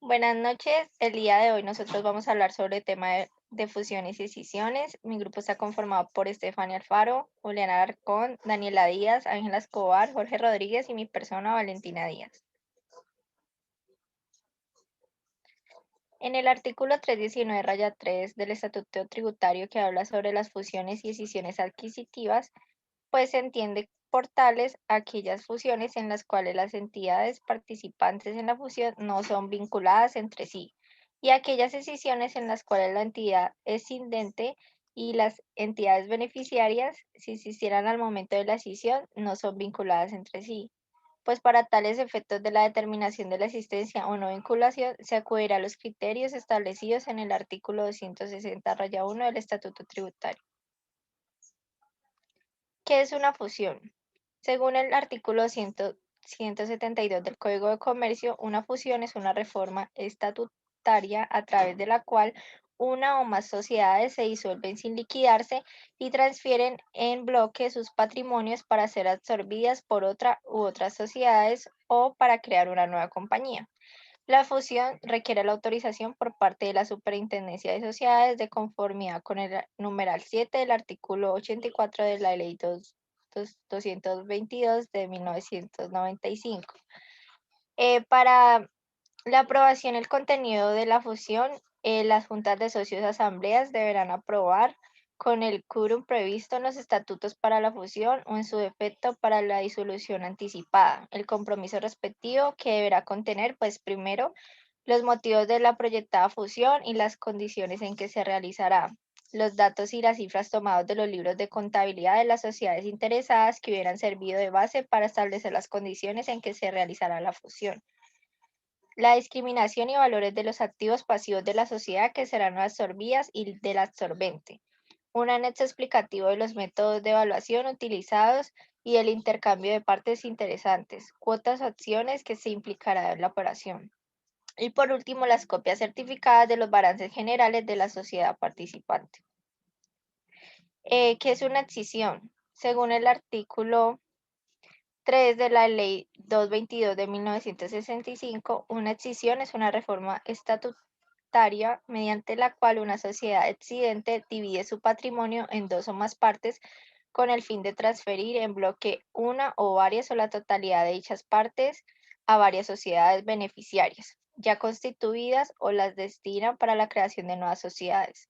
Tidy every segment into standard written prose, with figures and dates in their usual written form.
Buenas noches. El día de hoy nosotros vamos a hablar sobre el tema de fusiones y escisiones. Mi grupo está conformado por Estefania Alfaro, Juliana Alarcón, Daniela Díaz, Ángela Escobar, Jorge Rodríguez y mi persona, Valentina Díaz. En el artículo 319-3 del Estatuto Tributario que habla sobre las fusiones y escisiones adquisitivas, pues se entiende por tales aquellas fusiones en las cuales las entidades participantes en la fusión no son vinculadas entre sí, y aquellas escisiones en las cuales la entidad escindente y las entidades beneficiarias, si existieran al momento de la escisión, no son vinculadas entre sí. Pues para tales efectos de la determinación de la existencia o no vinculación, se acudirá a los criterios establecidos en el artículo 260-1 del Estatuto Tributario. ¿Qué es una fusión? Según el artículo 172 del Código de Comercio, una fusión es una reforma estatutaria a través de la cual una o más sociedades se disuelven sin liquidarse y transfieren en bloque sus patrimonios para ser absorbidas por otra u otras sociedades o para crear una nueva compañía. La fusión requiere la autorización por parte de la Superintendencia de Sociedades de conformidad con el numeral 7 del artículo 84 de la Ley 222 de 1995. Para la aprobación, el contenido de la fusión, las juntas de socios asambleas deberán aprobar con el quórum previsto en los estatutos para la fusión o en su defecto para la disolución anticipada. El compromiso respectivo que deberá contener, pues primero, los motivos de la proyectada fusión y las condiciones en que se realizará, los datos y las cifras tomados de los libros de contabilidad de las sociedades interesadas que hubieran servido de base para establecer las condiciones en que se realizará la fusión, la discriminación y valores de los activos pasivos de la sociedad que serán absorbidas y del absorbente, un anexo explicativo de los métodos de evaluación utilizados y el intercambio de partes interesantes, cuotas o acciones que se implicará en la operación. Y por último, las copias certificadas de los balances generales de la sociedad participante. ¿Qué es una escisión? Según el artículo 3 de la Ley 222 de 1965, una escisión es una reforma estatutaria mediante la cual una sociedad excedente divide su patrimonio en dos o más partes con el fin de transferir en bloque una o varias o la totalidad de dichas partes a varias sociedades beneficiarias, ya constituidas o las destinan para la creación de nuevas sociedades.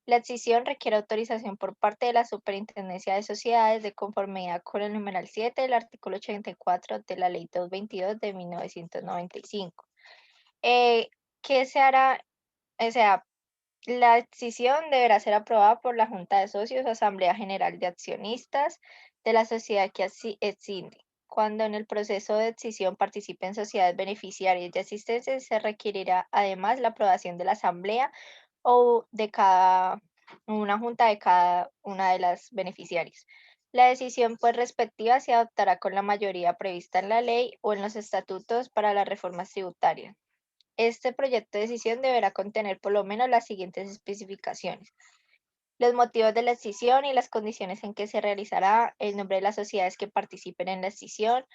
La escisión requiere autorización por parte de la Superintendencia de Sociedades de conformidad con el numeral 7 del artículo 84 de la Ley 222 de 1995. Eh, ¿Qué se hará? O sea, la escisión deberá ser aprobada por la Junta de Socios o Asamblea General de Accionistas de la sociedad que escinde. Cuando en el proceso de escisión participen sociedades beneficiarias de asistencia, se requerirá además la aprobación de la Asamblea o de cada una junta de cada una de las beneficiarias. La decisión pues respectiva se adoptará con la mayoría prevista en la ley o en los estatutos para las reformas tributarias. Este proyecto de decisión deberá contener por lo menos las siguientes especificaciones: los motivos de la escisión y las condiciones en que se realizará, el nombre de las sociedades que participen en la escisión,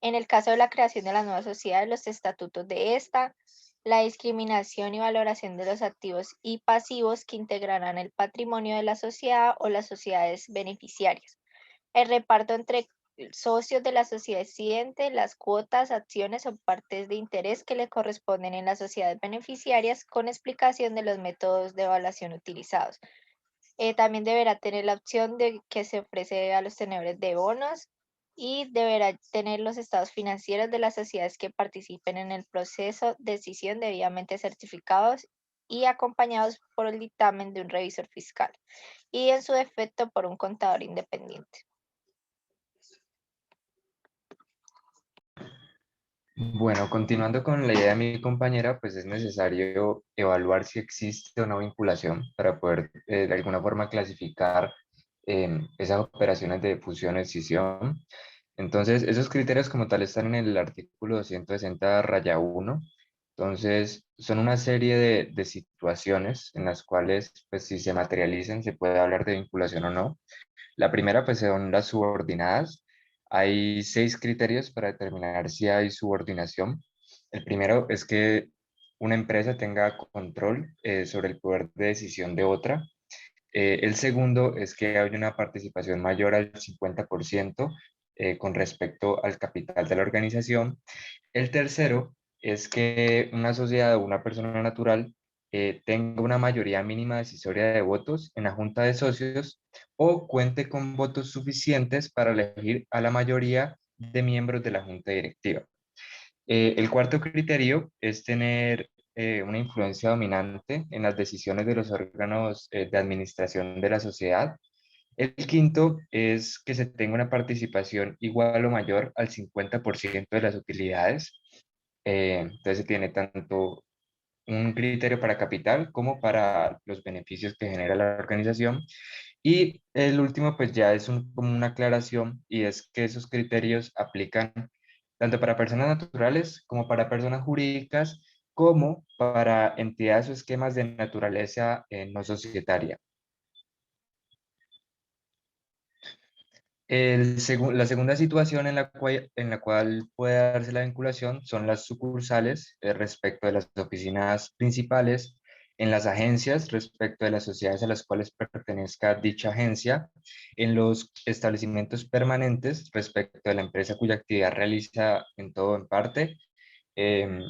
en el caso de la creación de las nuevas sociedades, los estatutos de esta, la discriminación y valoración de los activos y pasivos que integrarán el patrimonio de la sociedad o las sociedades beneficiarias, el reparto entre socios de la sociedad excedente, las cuotas, acciones o partes de interés que le corresponden en las sociedades beneficiarias con explicación de los métodos de evaluación utilizados. También deberá tener la opción de que se ofrece a los tenedores de bonos y deberá tener los estados financieros de las sociedades que participen en el proceso de decisión debidamente certificados y acompañados por el dictamen de un revisor fiscal y en su defecto por un contador independiente. Bueno, continuando con la idea de mi compañera, pues es necesario evaluar si existe o no vinculación para poder de alguna forma clasificar esas operaciones de fusión o escisión. Entonces, esos criterios como tal están en el artículo 260-1. Entonces, son una serie de situaciones en las cuales, pues si se materializan, se puede hablar de vinculación o no. La primera, pues, son las subordinadas. Hay 6 criterios para determinar si hay subordinación. El primero es que una empresa tenga control sobre el poder de decisión de otra. El segundo es que haya una participación mayor al 50% con respecto al capital de la organización. El tercero es que una sociedad o una persona natural tenga una mayoría mínima decisoria de votos en la junta de socios o cuente con votos suficientes para elegir a la mayoría de miembros de la junta directiva. El cuarto criterio es tener una influencia dominante en las decisiones de los órganos de administración de la sociedad. El quinto es que se tenga una participación igual o mayor al 50% de las utilidades. Entonces se tiene tanto un criterio para capital como para los beneficios que genera la organización. Y el último, pues ya es como una aclaración y es que esos criterios aplican tanto para personas naturales como para personas jurídicas, como para entidades o esquemas de naturaleza no societaria. La segunda situación en la cual puede darse la vinculación son las sucursales respecto de las oficinas principales, en las agencias respecto de las sociedades a las cuales pertenezca dicha agencia, en los establecimientos permanentes respecto de la empresa cuya actividad realiza en todo o en parte. Em,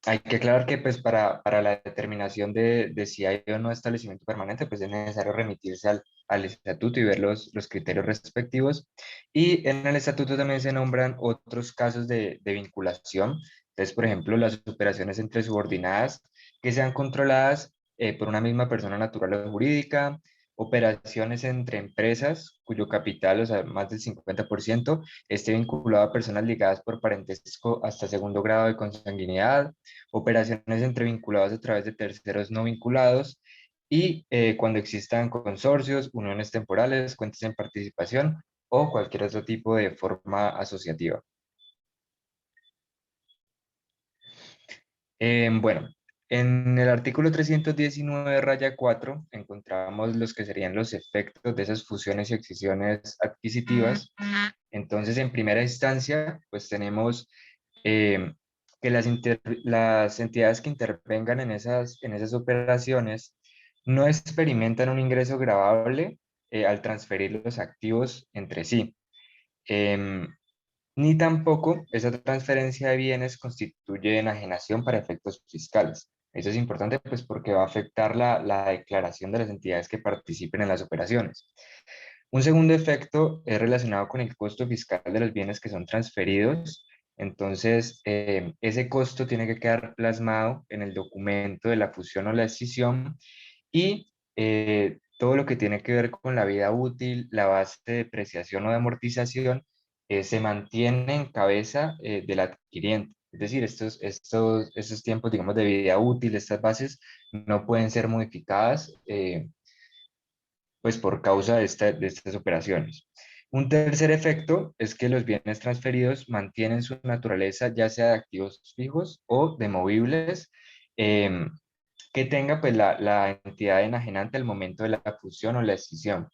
Hay que aclarar que pues para la determinación de si hay o no establecimiento permanente, pues es necesario remitirse al estatuto y ver los criterios respectivos. Y en el estatuto también se nombran otros casos de vinculación. Entonces, por ejemplo, las operaciones entre subordinadas que sean controladas por una misma persona natural o jurídica, operaciones entre empresas cuyo capital, o sea, más del 50%, esté vinculado a personas ligadas por parentesco hasta segundo grado de consanguinidad, operaciones entre vinculados a través de terceros no vinculados y cuando existan consorcios, uniones temporales, cuentas en participación o cualquier otro tipo de forma asociativa. Bueno, en el artículo 319 raya 4 encontramos los que serían los efectos de esas fusiones y excisiones adquisitivas. Entonces, en primera instancia, pues tenemos eh, que las entidades que intervengan en esas operaciones no experimentan un ingreso gravable al transferir los activos entre sí. Em, Ni tampoco esa transferencia de bienes constituye enajenación para efectos fiscales. Eso es importante pues porque va a afectar la declaración de las entidades que participen en las operaciones. Un segundo efecto es relacionado con el costo fiscal de los bienes que son transferidos. Entonces, ese costo tiene que quedar plasmado en el documento de la fusión o la escisión y todo lo que tiene que ver con la vida útil, la base de depreciación o de amortización, se mantiene en cabeza del adquiriente. Es decir, estos tiempos, digamos, de vida útil, estas bases no pueden ser modificadas pues por causa de estas operaciones. Un tercer efecto es que los bienes transferidos mantienen su naturaleza ya sea de activos fijos o de movibles, em, que tenga pues la entidad enajenante al momento de la fusión o la escisión.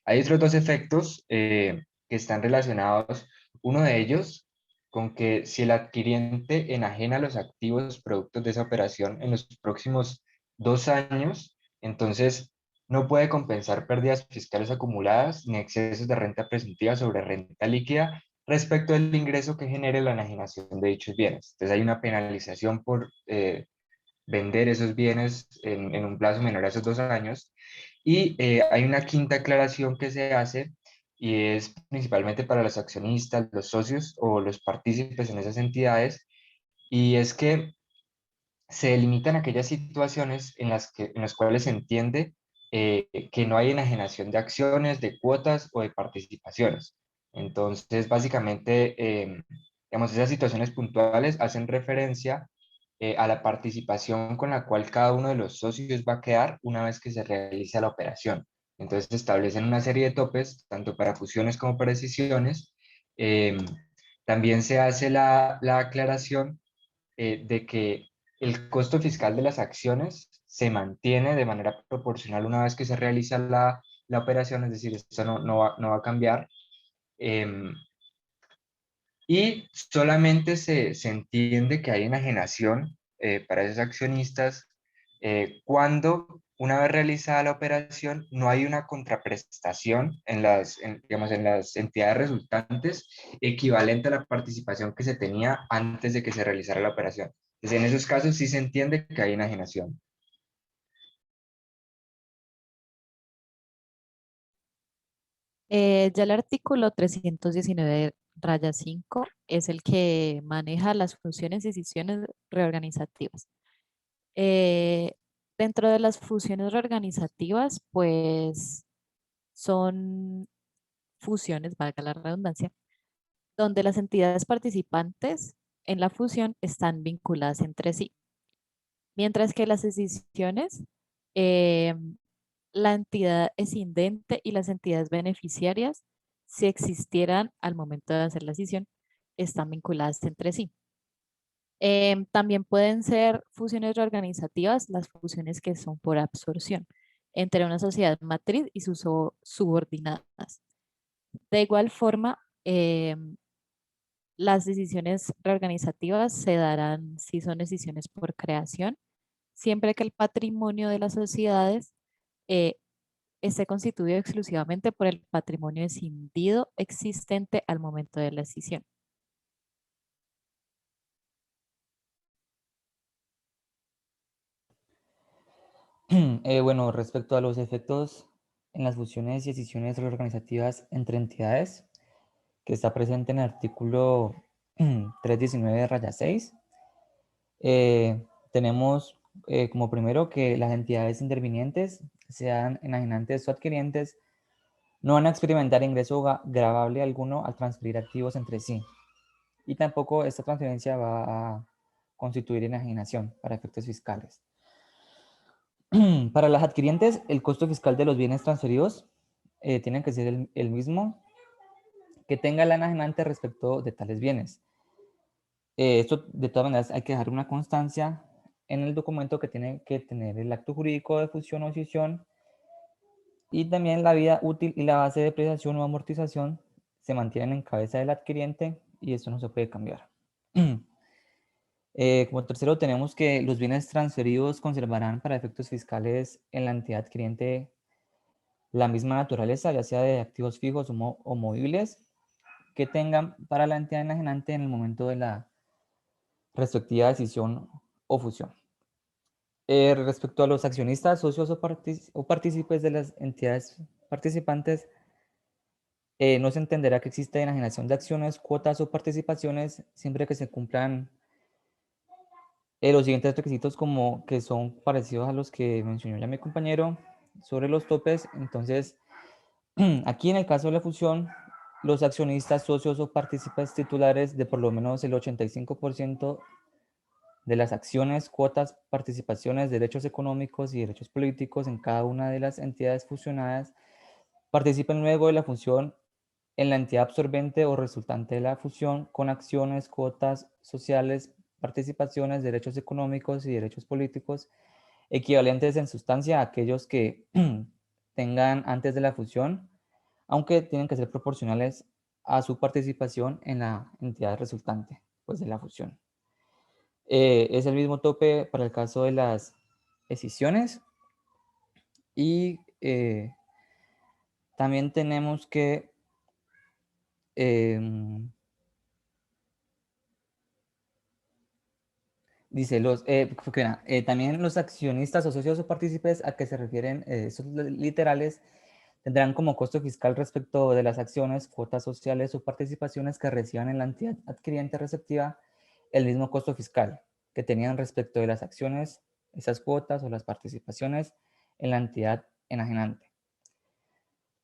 Hay otros dos efectos que están relacionados, uno de ellos con que si el adquiriente enajena los activos productos de esa operación en los próximos 2 años, entonces no puede compensar pérdidas fiscales acumuladas ni excesos de renta presuntiva sobre renta líquida respecto del ingreso que genere la enajenación de dichos bienes. Entonces hay una penalización por vender esos bienes en un plazo menor a esos 2 años. Y hay una quinta aclaración que se hace y es principalmente para los accionistas, los socios o los partícipes en esas entidades, y es que se delimitan aquellas situaciones en las cuales se entiende que no hay enajenación de acciones, de cuotas o de participaciones. Entonces, básicamente, digamos, esas situaciones puntuales hacen referencia a la participación con la cual cada uno de los socios va a quedar una vez que se realiza la operación. Entonces, se establecen una serie de topes, tanto para fusiones como para escisiones. Eh, También se hace la aclaración de que el costo fiscal de las acciones se mantiene de manera proporcional una vez que se realiza la operación, es decir, esto no va a cambiar. em, y solamente se entiende que hay enajenación para esos accionistas cuando una vez realizada la operación no hay una contraprestación digamos, en las entidades resultantes equivalente a la participación que se tenía antes de que se realizara la operación. Entonces, en esos casos sí se entiende que hay enajenación. Ya el artículo 319 raya 5 es el que maneja las funciones y decisiones reorganizativas. Eh, Dentro de las fusiones reorganizativas, pues son fusiones, valga la redundancia, donde las entidades participantes en la fusión están vinculadas entre sí, mientras que las decisiones, eh, la entidad escindente y las entidades beneficiarias, si existieran al momento de hacer la decisión, están vinculadas entre sí. También pueden ser fusiones reorganizativas, las fusiones que son por absorción entre una sociedad matriz y sus subordinadas. De igual forma, las decisiones reorganizativas se darán si son decisiones por creación, siempre que el patrimonio de las sociedades eh, esté constituido exclusivamente por el patrimonio escindido existente al momento de la decisión. Bueno, respecto a los efectos en las fusiones y decisiones reorganizativas entre entidades, que está presente en el artículo 319 raya 6, tenemos como primero que las entidades intervinientes, sean enajenantes o adquirientes, no van a experimentar ingreso gravable alguno al transferir activos entre sí. Y tampoco esta transferencia va a constituir enajenación para efectos fiscales. Para las adquirientes, el costo fiscal de los bienes transferidos tiene que ser el mismo que tenga la enajenante respecto de tales bienes. Esto, de todas maneras, hay que dejar una constancia en el documento que tiene que tener el acto jurídico de fusión o escisión, y también la vida útil y la base de depreciación o amortización se mantienen en cabeza del adquiriente y esto no se puede cambiar. Como tercero, tenemos que los bienes transferidos conservarán para efectos fiscales en la entidad adquiriente la misma naturaleza, ya sea de activos fijos o movibles, que tengan para la entidad enajenante en el momento de la respectiva decisión o fusión. Respecto a los accionistas, socios o partícipes de las entidades participantes, no se entenderá que existe enajenación de acciones, cuotas o participaciones siempre que se cumplan los siguientes requisitos, como que son parecidos a los que mencionó ya mi compañero sobre los topes. Entonces, aquí en el caso de la fusión, los accionistas, socios o participantes titulares de por lo menos el 85% de las acciones, cuotas, participaciones, derechos económicos y derechos políticos en cada una de las entidades fusionadas participan luego de la fusión en la entidad absorbente o resultante de la fusión con acciones, cuotas sociales, participaciones, derechos económicos y derechos políticos equivalentes en sustancia a aquellos que tengan antes de la fusión, aunque tienen que ser proporcionales a su participación en la entidad resultante, pues, de la fusión. Es el mismo tope para el caso de las escisiones y también tenemos que dice, también los accionistas o socios o partícipes a que se refieren esos literales tendrán como costo fiscal respecto de las acciones, cuotas sociales o participaciones que reciban en la entidad adquiriente receptiva el mismo costo fiscal que tenían respecto de las acciones, esas cuotas o las participaciones en la entidad enajenante,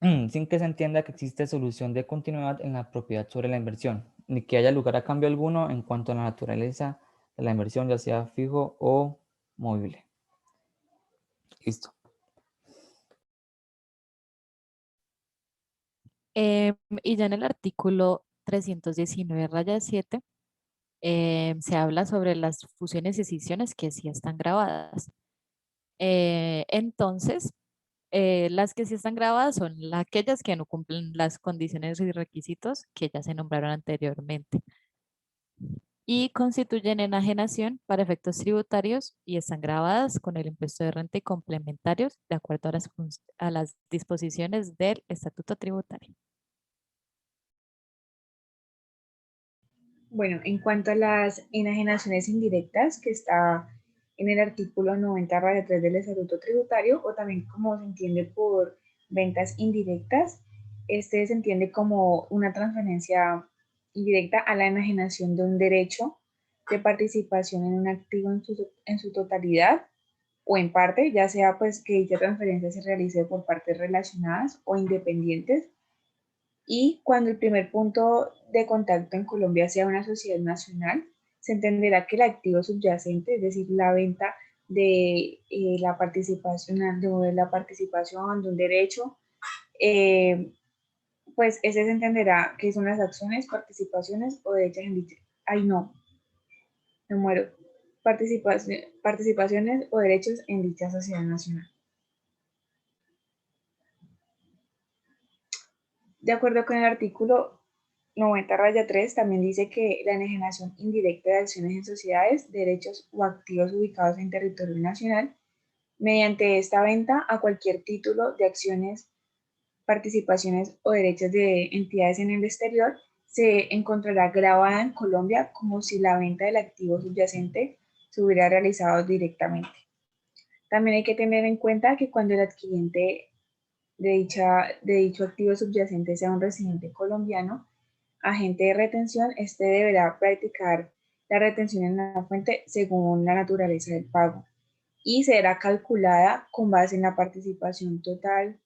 sin que se entienda que existe solución de continuidad en la propiedad sobre la inversión, ni que haya lugar a cambio alguno en cuanto a la naturaleza de la inversión, ya sea fijo o móvil. Listo. Y ya en el artículo 319 raya 7 se habla sobre las fusiones y escisiones que sí están grabadas. Entonces, las que sí están grabadas son aquellas que no cumplen las condiciones y requisitos que ya se nombraron anteriormente. y constituyen enajenación para efectos tributarios y están grabadas con el impuesto de renta y complementarios de acuerdo a las disposiciones del Estatuto Tributario. Bueno, en cuanto a las enajenaciones indirectas, que está en el artículo 90-3 del Estatuto Tributario, o también como se entiende por ventas indirectas, este se entiende como una transferencia indirecta a la enajenación de un derecho de participación en un activo en su totalidad o en parte, ya sea pues que dicha transferencia se realice por partes relacionadas o independientes, y cuando el primer punto de contacto en Colombia sea una sociedad nacional, se entenderá que el activo subyacente, es decir, la venta de la participación de un derecho, pues ese se entenderá que son las acciones, participaciones o derechos en dicha. Ay, no, me muero. Participaciones o derechos en dicha sociedad nacional. De acuerdo con el artículo 90-3, también dice que la enajenación indirecta de acciones en sociedades, derechos o activos ubicados en territorio nacional, mediante esta venta a cualquier título de acciones, participaciones o derechos de entidades en el exterior, se encontrará grabada en Colombia como si la venta del activo subyacente se hubiera realizado directamente. También hay que tener en cuenta que cuando el adquiriente de dicho activo subyacente sea un residente colombiano, agente de retención, este deberá practicar la retención en la fuente según la naturaleza del pago y será calculada con base en la participación total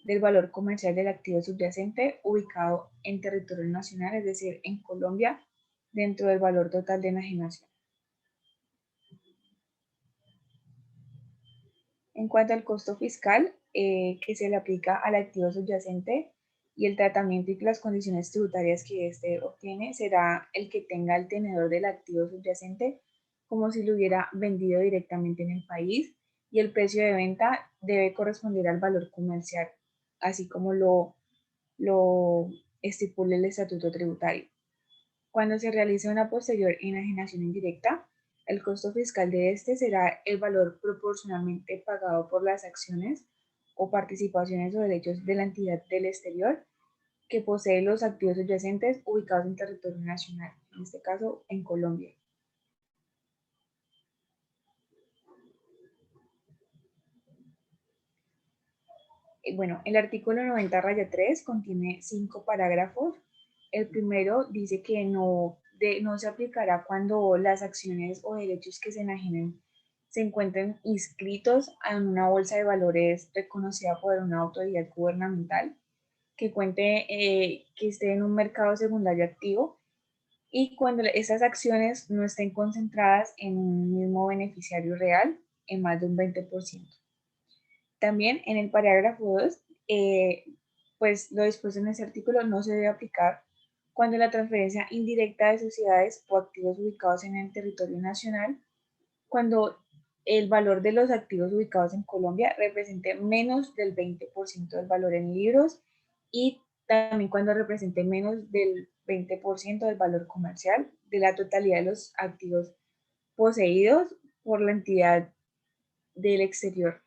del valor comercial del activo subyacente ubicado en territorio nacional, es decir, en Colombia, dentro del valor total de enajenación. En cuanto al costo fiscal que se le aplica al activo subyacente y el tratamiento y las condiciones tributarias que éste obtiene, será el que tenga el tenedor del activo subyacente como si lo hubiera vendido directamente en el país, y el precio de venta debe corresponder al valor comercial, así como lo estipula el Estatuto Tributario. Cuando se realice una posterior enajenación indirecta, el costo fiscal de este será el valor proporcionalmente pagado por las acciones o participaciones o derechos de la entidad del exterior que posee los activos subyacentes ubicados en territorio nacional, en este caso en Colombia. Bueno, el artículo 90-3 contiene 5 parágrafos. El primero dice que no se aplicará cuando las acciones o derechos que se enajenen se encuentren inscritos en una bolsa de valores reconocida por una autoridad gubernamental, que que esté en un mercado secundario activo, y cuando esas acciones no estén concentradas en un mismo beneficiario real en más de un 20%. También en el parágrafo 2, pues lo dispuesto en ese artículo no se debe aplicar cuando la transferencia indirecta de sociedades o activos ubicados en el territorio nacional, cuando el valor de los activos ubicados en Colombia represente menos del 20% del valor en libros, y también cuando represente menos del 20% del valor comercial de la totalidad de los activos poseídos por la entidad del exterior.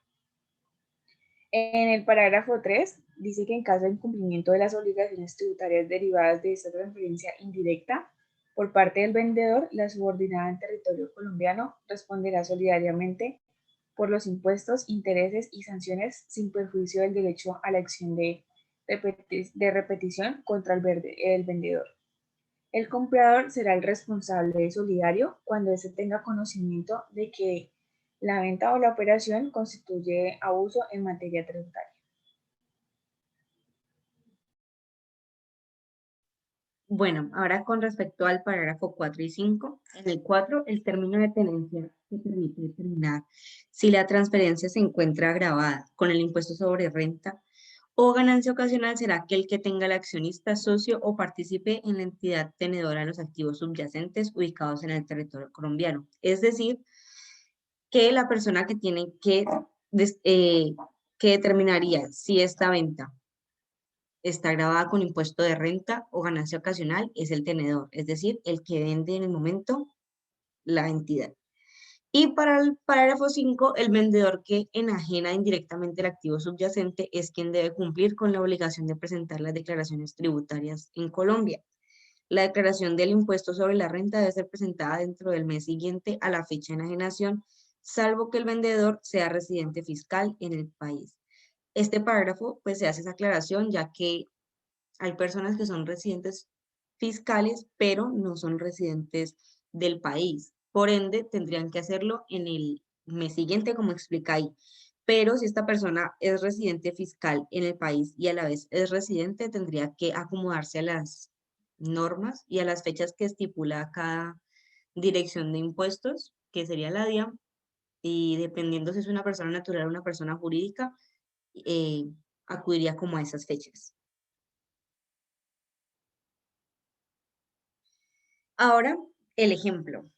En el parágrafo 3 dice que en caso de incumplimiento de las obligaciones tributarias derivadas de esta transferencia indirecta por parte del vendedor, la subordinada en territorio colombiano responderá solidariamente por los impuestos, intereses y sanciones sin perjuicio del derecho a la acción de repetición contra el vendedor. El comprador será el responsable solidario cuando éste tenga conocimiento de que la venta o la operación constituye abuso en materia tributaria. Bueno, ahora con respecto al parágrafo 4 y 5, en el 4, el término de tenencia que permite determinar si la transferencia se encuentra agravada con el impuesto sobre renta o ganancia ocasional será aquel que tenga el accionista, socio o participe en la entidad tenedora de los activos subyacentes ubicados en el territorio colombiano. Es decir, que la persona que tiene que determinaría si esta venta está gravada con impuesto de renta o ganancia ocasional es el tenedor, es decir, el que vende en el momento la entidad. Y para el parágrafo 5, el vendedor que enajena indirectamente el activo subyacente es quien debe cumplir con la obligación de presentar las declaraciones tributarias en Colombia. La declaración del impuesto sobre la renta debe ser presentada dentro del mes siguiente a la fecha de enajenación, salvo que el vendedor sea residente fiscal en el país. Este parágrafo, pues se hace esa aclaración, ya que hay personas que son residentes fiscales, pero no son residentes del país. Por ende, tendrían que hacerlo en el mes siguiente, como explica ahí. Pero si esta persona es residente fiscal en el país y a la vez es residente, tendría que acomodarse a las normas y a las fechas que estipula cada dirección de impuestos, que sería la DIAN, y dependiendo si es una persona natural o una persona jurídica, acudiría como a esas fechas. Ahora, el ejemplo.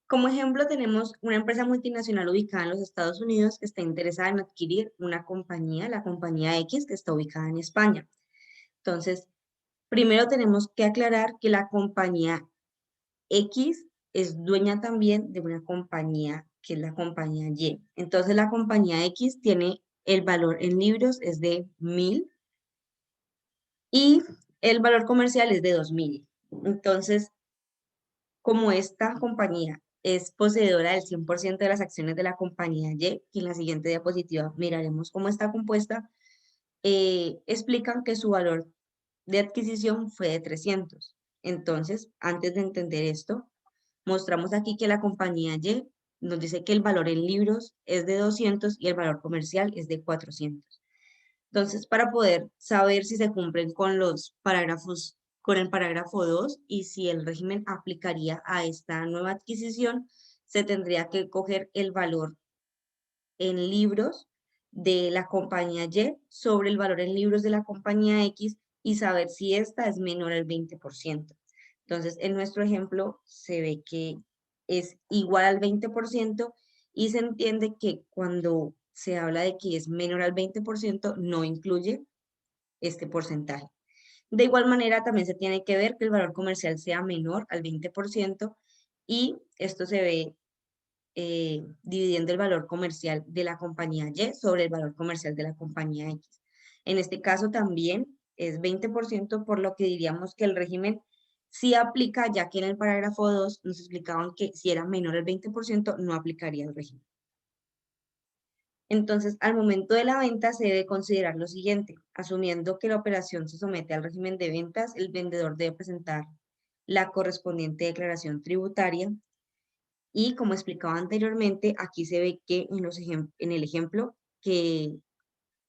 Como ejemplo, tenemos una empresa multinacional ubicada en los Estados Unidos que está interesada en adquirir una compañía, la compañía X, que está ubicada en España. Entonces, primero tenemos que aclarar que la compañía X es dueña también de una compañía que es la compañía Y. Entonces, la compañía X tiene el valor en libros es de 1000 y el valor comercial es de 2000. Entonces, como esta compañía es poseedora del 100% de las acciones de la compañía Y, y en la siguiente diapositiva miraremos cómo está compuesta, explican que su valor de adquisición fue de 300. Entonces, antes de entender esto, mostramos aquí que la compañía Y nos dice que el valor en libros es de 200 y el valor comercial es de 400. Entonces, para poder saber si se cumplen con los parágrafos, con el parágrafo 2 y si el régimen aplicaría a esta nueva adquisición, se tendría que coger el valor en libros de la compañía Y sobre el valor en libros de la compañía X y saber si esta es menor al 20%. Entonces, en nuestro ejemplo se ve que es igual al 20% y se entiende que cuando se habla de que es menor al 20%, no incluye este porcentaje. De igual manera, también se tiene que ver que el valor comercial sea menor al 20% y esto se ve dividiendo el valor comercial de la compañía Y sobre el valor comercial de la compañía X. En este caso también es 20%, por lo que diríamos que el régimen sí aplica, ya que en el parágrafo 2 nos explicaban que si era menor al 20% no aplicaría el régimen. Entonces, al momento de la venta se debe considerar lo siguiente: asumiendo que la operación se somete al régimen de ventas, el vendedor debe presentar la correspondiente declaración tributaria. Y como explicaba anteriormente, aquí se ve que en el ejemplo que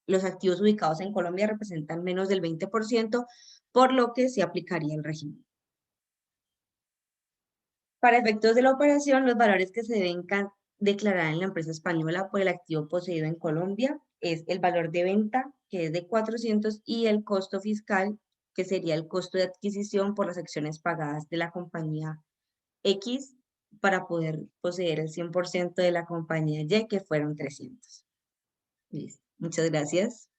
los activos ubicados en Colombia representan menos del 20%, por lo que se aplicaría el régimen. Para efectos de la operación, los valores que se deben declarar en la empresa española por el activo poseído en Colombia es el valor de venta, que es de 400, y el costo fiscal, que sería el costo de adquisición por las acciones pagadas de la compañía X para poder poseer el 100% de la compañía Y, que fueron 300. Listo. Muchas gracias.